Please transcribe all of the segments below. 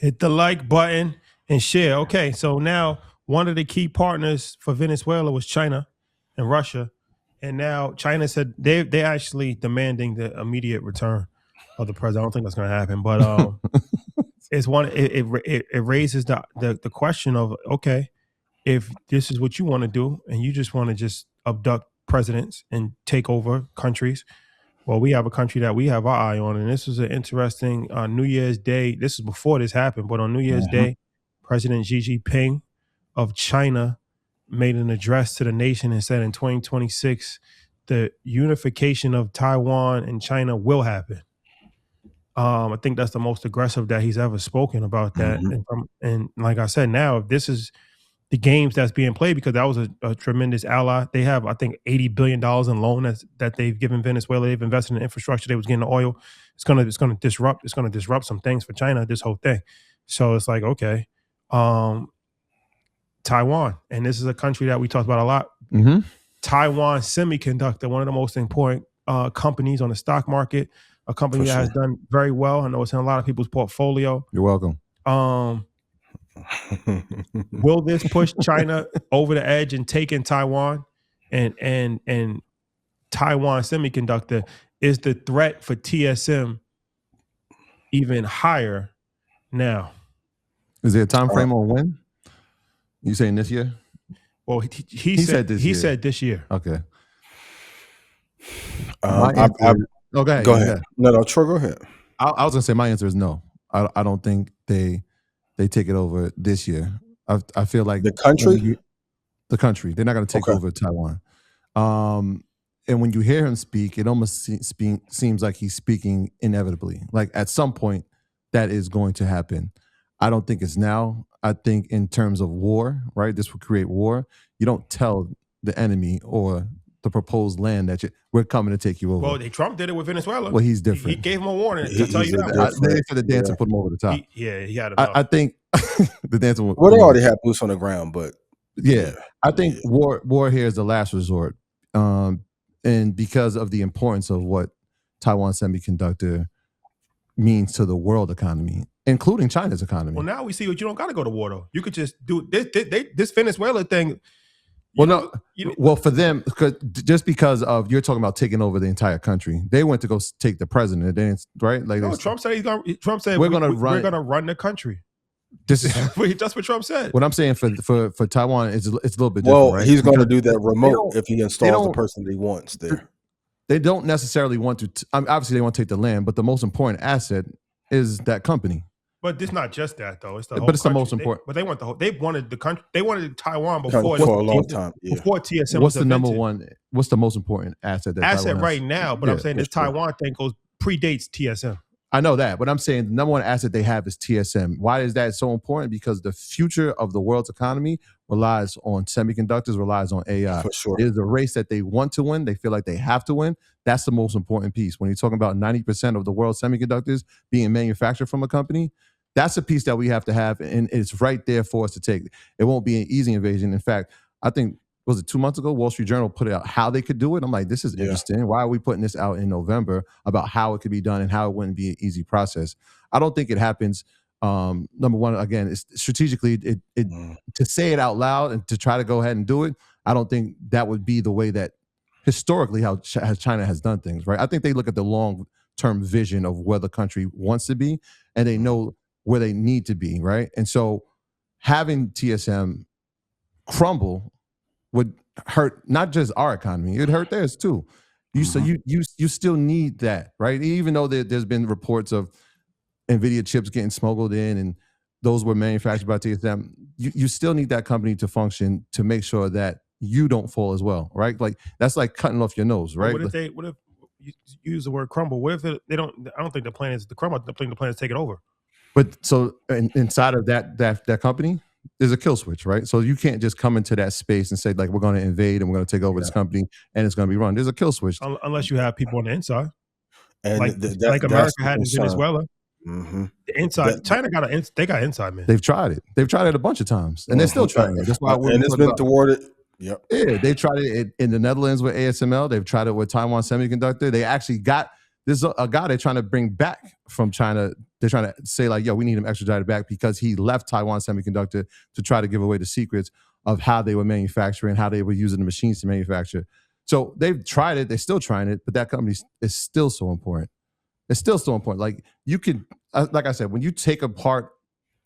Hit the like button and share. Okay, so now one of the key partners for Venezuela was China and Russia, and now China said they actually demanding the immediate return of the president. I don't think that's going to happen, but it's one. It raises the question of, okay, if this is what you want to do and you just want to just abduct presidents and take over countries. Well, we have a country that we have our eye on, and this was an interesting New Year's Day. This is before this happened, but on New Year's Day, President Xi Jinping of China made an address to the nation and said in 2026, the unification of Taiwan and China will happen. I think that's the most aggressive that he's ever spoken about that. And like I said, now if this is the games that's being played, because that was a tremendous ally. They have, I think, $80 billion in loan that they've given Venezuela. They've invested in infrastructure. They was getting the oil. It's gonna disrupt some things for China, this whole thing. So it's like, okay, Taiwan, and this is a country that we talked about a lot. Taiwan Semiconductor, one of the most important companies on the stock market, a company that has done very well. I know it's in a lot of people's portfolio. You're welcome. Will this push China over the edge and take in Taiwan? And Taiwan Semiconductor, is the threat for TSM even higher now? Is there a time frame on when? You saying this year? Well, he said this year. Okay. Go ahead. No, Troy, go ahead. I was gonna say my answer is no. I don't think they take it over this year. I feel like the country, they're not going to take over Taiwan. And when you hear him speak, it almost seems like he's speaking inevitably. Like at some point, that is going to happen. I don't think it's now. I think in terms of war, right? This will create war. You don't tell the enemy or the proposed land that we're coming to take you over. Well, Trump did it with Venezuela. Well, he's different. He gave him a warning to tell you that. They said the dance and put him over the top. He had enough. I think the dance. Well, they already have boots on the ground, but I think war here is the last resort, and because of the importance of what Taiwan Semiconductor means to the world economy, including China's economy. Well, now we see what you don't got to go to war though. You could just do this Venezuela thing. Well, for them, just because of you're talking about taking over the entire country, they went to go take the president. They didn't, right? Like Trump said we're going to run the country. That's what Trump said. What I'm saying for Taiwan is it's a little bit different. Well, right? he's going to do that remote if he installs the person that he wants there. They don't necessarily want to. Obviously, they want to take the land, but the most important asset is that company. But it's not just that though. It's the whole. But it's country. the most important. They want the whole. They wanted the country. They wanted Taiwan before for a long time. Before TSM. What's the number one? What's the most important asset? Taiwan right now, but I'm saying this Taiwan thing predates TSM. I know that, but I'm saying the number one asset they have is TSM. Why is that so important? Because the future of the world's economy relies on semiconductors, relies on AI. For sure. It is a race that they want to win. They feel like they have to win. That's the most important piece. When you're talking about 90% of the world's semiconductors being manufactured from a company, that's a piece that we have to have, and it's right there for us to take. It won't be an easy invasion. In fact, I think, was it 2 months ago, Wall Street Journal put out how they could do it. I'm like, this is interesting. Why are we putting this out in November about how it could be done and how it wouldn't be an easy process? I don't think it happens. Number one, again, it's strategically, to say it out loud and to try to go ahead and do it, I don't think that would be the way that historically how China has done things, right? I think they look at the long-term vision of where the country wants to be, and they know where they need to be, right? And so having TSM crumble would hurt not just our economy, it'd hurt theirs too. So you still need that, right? Even though there's been reports of NVIDIA chips getting smuggled in and those were manufactured by TSM, you still need that company to function to make sure that you don't fall as well, right? Like that's like cutting off your nose, right? What if you use the word crumble? What if they don't? I don't think the plan is to crumble. I think the plan is to take it over. But so inside of that company, there's a kill switch, right? So you can't just come into that space and say like we're going to invade and we're going to take over this company and it's going to be run. There's a kill switch unless you have people on the inside, and like America had in Venezuela. The inside, China got inside man. They've tried it. They've tried it a bunch of times, and they're still trying it. That's why it's been thwarted. Yep. Yeah, they tried it in the Netherlands with ASML. They've tried it with Taiwan Semiconductor. They actually got. There's a guy they're trying to bring back from China they're trying to say like, yo, we need him extradited back because he left Taiwan Semiconductor to try to give away the secrets of how they were manufacturing, how they were using the machines to manufacture. So they've tried it, they're still trying it, but that company is still so important. It's still so important. Like you can, like I said, when you take apart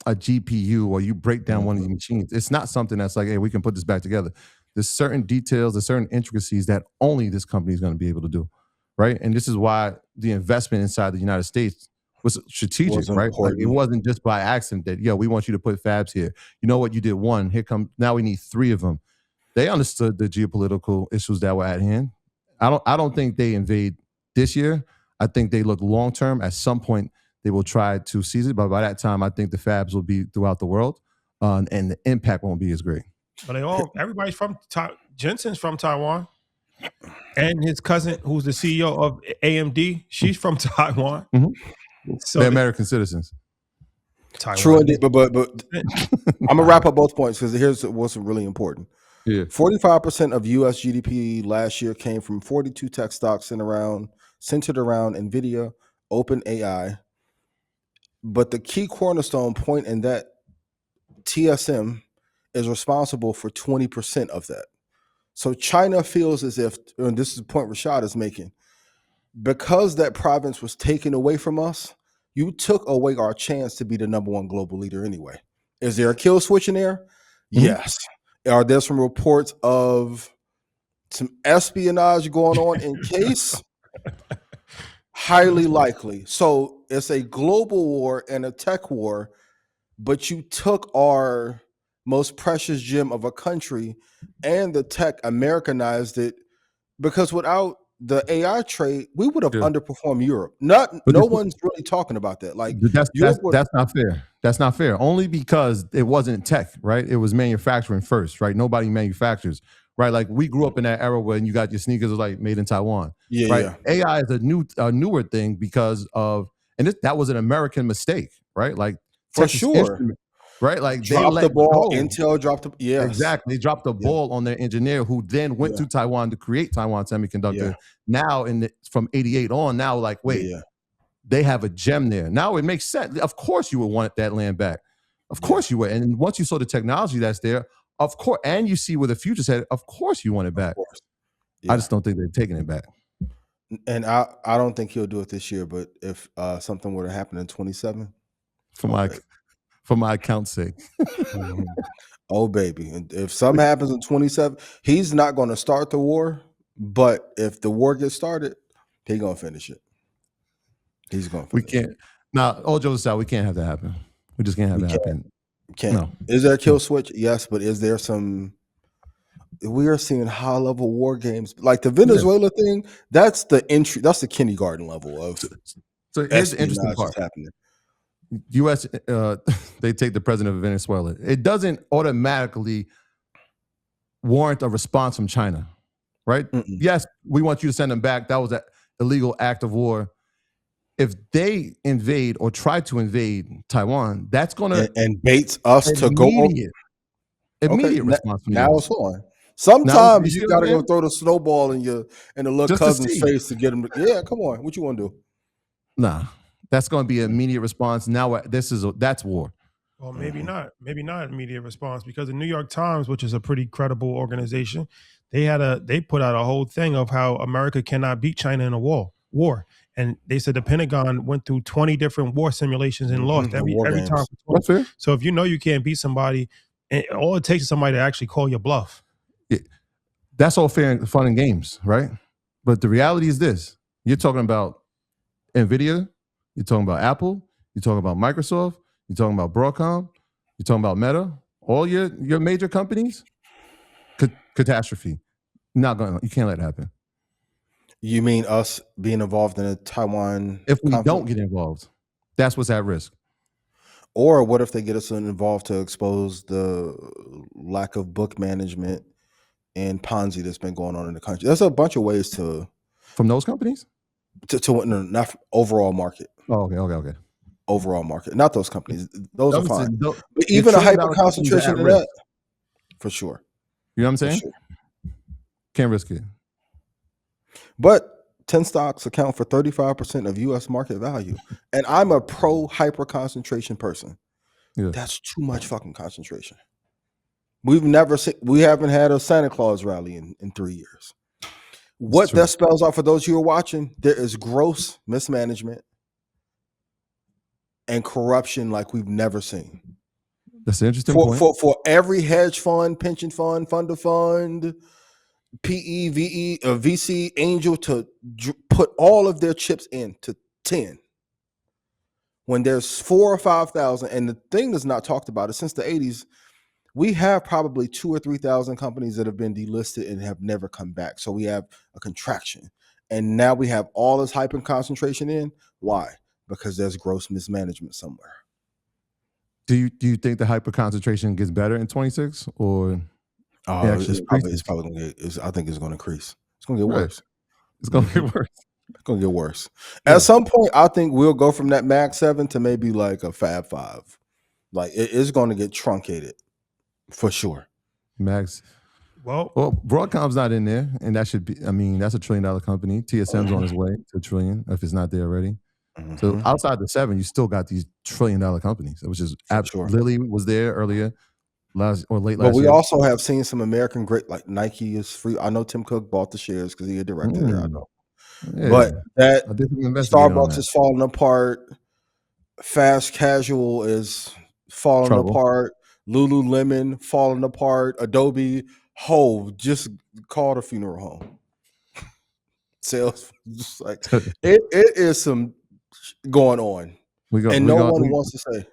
a GPU or you break down one of the machines, it's not something that's like, hey, we can put this back together. There's certain details, there's certain intricacies that only this company is going to be able to do, right? And this is why the investment inside the United States was strategic, right? Like it wasn't just by accident that, yo, we want you to put fabs here. You know what? You did one. Here come, now we need 3 of them. They understood the geopolitical issues that were at hand. I don't think they invade this year. I think they look long term. At some point, they will try to seize it, but by that time, I think the fabs will be throughout the world, and the impact won't be as great. But everybody's from Jensen's from Taiwan, and his cousin, who's the CEO of AMD, she's from Taiwan. Mm-hmm. So they're American citizens. Taiwan. True, indeed, but I'm gonna wrap up both points because here's what's really important. Yeah, 45% of U.S. GDP last year came from 42 tech stocks centered around NVIDIA, OpenAI. But the key cornerstone point in that TSM is responsible for 20% of that. So China feels as if, and this is the point Rashad is making, because that province was taken away from us, you took away our chance to be the number 1 global leader anyway. Is there a kill switch in there? Mm-hmm. Yes. Are there some reports of some espionage going on in case? Highly likely. So it's a global war and a tech war, but you took our most precious gem of a country and the tech Americanized it, because without the AI trade, we would have underperformed Europe. No one's really talking about that. Like that's not fair. That's not fair. Only because it wasn't tech, right? It was manufacturing first, right? Nobody manufactures, right? Like we grew up in that era when you got your sneakers like made in Taiwan, right? Yeah. AI is a newer thing because of, and that was an American mistake, right? Like for sure. Right, like they let the ball. Intel dropped the exactly. They dropped the ball on their engineer, who then went to Taiwan to create Taiwan Semiconductor. Now, from '88 on, now like wait, they have a gem there. Now it makes sense. Of course, you would want that land back. Of course you would. And once you saw the technology that's there, of course, and you see where the future's headed, of course you want it back. I just don't think they're taking it back. And I don't think he'll do it this year. But if something were to happen in 27, for my account's sake. Oh, baby. And if something happens in 27, he's not going to start the war. But if the war gets started, he's going to finish it. He's going to finish it. We can't. Now, all jokes aside, we can't have that happen. We just can't have that happen. Can't. No. Is there a kill switch? Yes, but is there some... We are seeing high-level war games. Like the Venezuela thing, that's the entry. That's the kindergarten level of... So here's the interesting part. Happening. U.S. They take the president of Venezuela. It doesn't automatically warrant a response from China, right? Yes, we want you to send them back. That was an illegal act of war. If they invade or try to invade Taiwan, that's going to and baits us to go immediate response. From now it's on. Sometimes you got to go throw the snowball in the little cousin's face to get him. Come on. What you want to do? Nah. That's going to be an immediate response. Now that's war. Well, maybe not. Maybe not immediate response, because the New York Times, which is a pretty credible organization, they put out a whole thing of how America cannot beat China in a war. And they said the Pentagon went through 20 different war simulations and lost every time. That's fair. So if you know you can't beat somebody, all it takes is somebody to actually call your bluff. That's all fair and fun and games, right? But the reality is this: you're talking about NVIDIA. You're talking about Apple, you're talking about Microsoft, you're talking about Broadcom, you're talking about Meta, all your major companies, catastrophe. You can't let it happen. You mean us being involved in a Taiwan If we don't get involved, that's what's at risk. Or what if they get us involved to expose the lack of book management and Ponzi that's been going on in the country? There's a bunch of ways to... From those companies? Not overall market. Oh, okay. Overall market, not those companies. Those are fine. But even a hyper concentration of that, for sure. You know what I'm saying? Sure. Can't risk it. But 10 stocks account for 35% of US market value. And I'm a pro hyper concentration person. Yeah. That's too much fucking concentration. We haven't had a Santa Claus rally in 3 years. What true. that spells out for those who are watching, there is gross mismanagement and corruption like we've never seen. That's an interesting point. For every hedge fund, pension fund, fund of fund, PE, VE, VC, angel to put all of their chips into 10. When there's 4 or 5,000, and the thing that's not talked about is since the 80s, we have probably 2,000 or 3,000 companies that have been delisted and have never come back. So we have a contraction. And now we have all this hyper concentration in. Why? Because there's gross mismanagement somewhere. Do you think the hyper concentration gets better in 26 or it's probably going to get, I think it's going to increase. It's going to get worse. It's going to get worse. It's going to get worse. Yeah. At some point, I think we'll go from that Mag 7 to maybe like a Fab 5. Like it is going to get truncated for sure. Max. Well, Broadcom's not in there, and that should be. I mean, that's $1 trillion company. TSM's on his way to $1 trillion if it's not there already. So outside the 7, you still got these $1 trillion companies, which is sure. Lilly was there earlier, late last year. But we also have seen some American great, like Nike is free. I know Tim Cook bought the shares because he a director there. I know, but that Starbucks is falling apart. Fast casual is falling apart. Lululemon falling apart. Adobe, just called a funeral home. Sales, just like it is some going on, and no one wants to say.